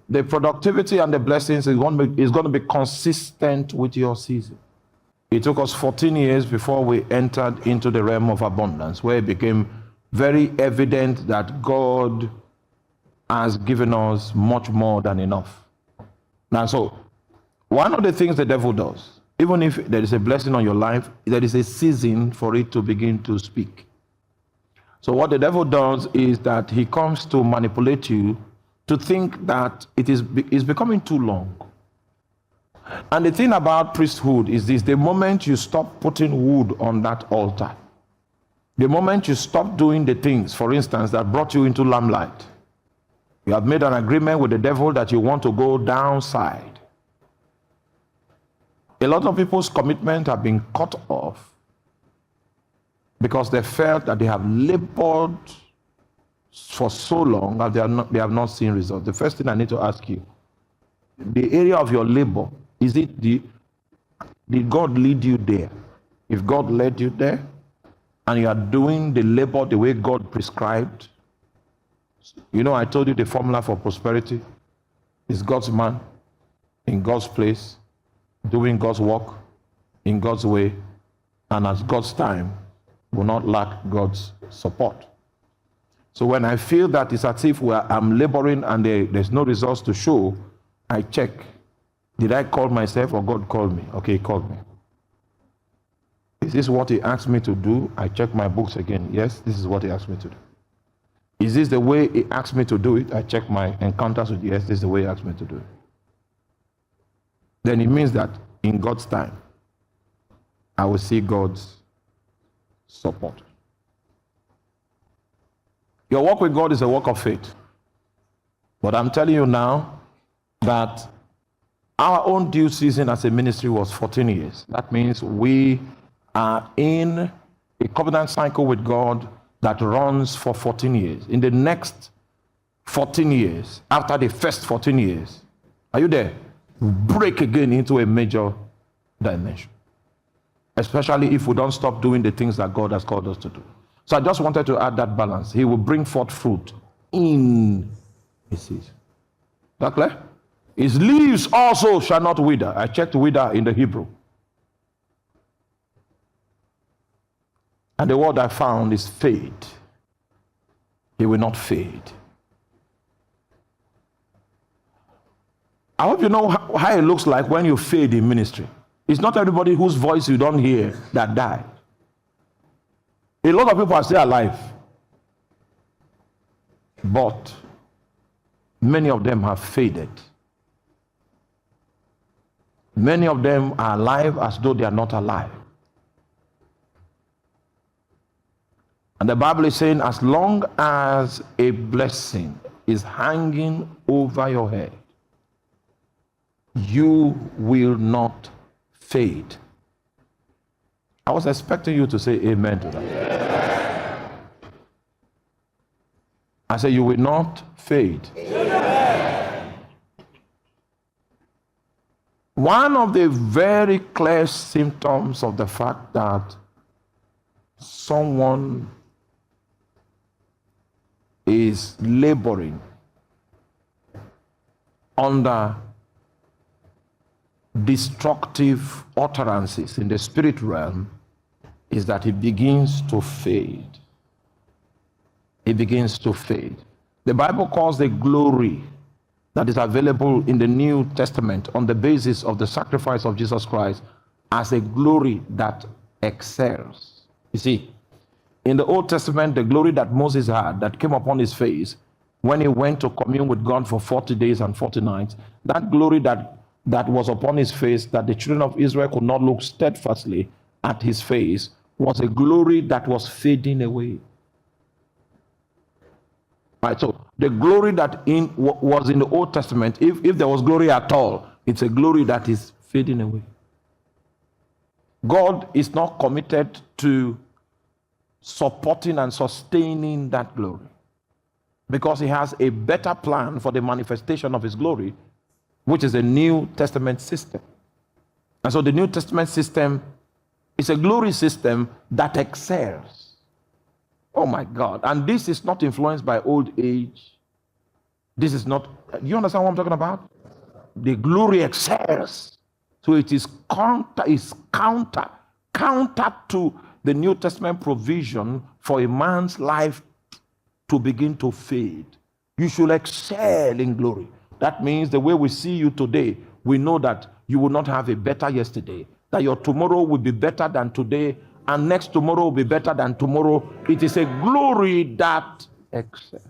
The productivity and the blessings is going to be consistent with your season. It took us 14 years before we entered into the realm of abundance, where it became very evident that God has given us much more than enough. Now, so one of the things the devil does, even if there is a blessing on your life, there is a season for it to begin to speak. So what the devil does is that he comes to manipulate you to think that it is becoming too long. And the thing about priesthood is this: the moment you stop putting wood on that altar, the moment you stop doing the things, for instance, that brought you into limelight, you have made an agreement with the devil that you want to go downside. A lot of people's commitment have been cut off because they felt that they have labored for so long and they have not seen results. The first thing I need to ask you, the area of your labor, did God lead you there? If God led you there and you are doing the labor the way God prescribed, you know, I told you the formula for prosperity is God's man in God's place, doing God's work in God's way, and at God's time will not lack God's support. So when I feel that it's as if I'm laboring and there's no results to show, I check. Did I call myself or God called me? Okay, he called me. Is this what he asked me to do? I check my books again. Yes, this is what he asked me to do. Is this the way he asked me to do it? I check my encounters with, yes, this is the way he asked me to do it. Then it means that in God's time, I will see God's support. Your work with God is a work of faith. But I'm telling you now that our own due season as a ministry was 14 years. That means we are in a covenant cycle with God that runs for 14 years. In the next 14 years, after the first 14 years, are you there? Break again into a major dimension. Especially if we don't stop doing the things that God has called us to do. So I just wanted to add that balance. He will bring forth fruit in his season. Is that clear? His leaves also shall not wither. I checked wither in the Hebrew. And the word I found is fade. He will not fade. I hope you know how it looks like when you fade in ministry. It's not everybody whose voice you don't hear that died. A lot of people are still alive. But many of them have faded. Many of them are alive as though they are not alive. And the Bible is saying, as long as a blessing is hanging over your head, you will not fade. I was expecting you to say amen to that. Yeah. I said, you will not fade. Yeah. One of the very clear symptoms of the fact that someone is laboring under destructive utterances in the spirit realm is that it begins to fade. It begins to fade. The Bible calls the glory that is available in the New Testament on the basis of the sacrifice of Jesus Christ as a glory that excels. You see, in the Old Testament, the glory that Moses had that came upon his face when he went to commune with God for 40 days and 40 nights, that glory that was upon his face, that the children of Israel could not look steadfastly at his face, was a glory that was fading away. Right, so the glory that was in the Old Testament, if there was glory at all, it's a glory that is fading away. God is not committed to supporting and sustaining that glory because he has a better plan for the manifestation of his glory, which is a New Testament system. And so the New Testament system is a glory system that excels. Oh my God. And this is not influenced by old age. This is not, you understand what I'm talking about? The glory excels. So it is counter to the New Testament provision for a man's life to begin to fade. You should excel in glory. That means the way we see you today, we know that you will not have a better yesterday, that your tomorrow will be better than today, and next tomorrow will be better than tomorrow. It is a glory that excels.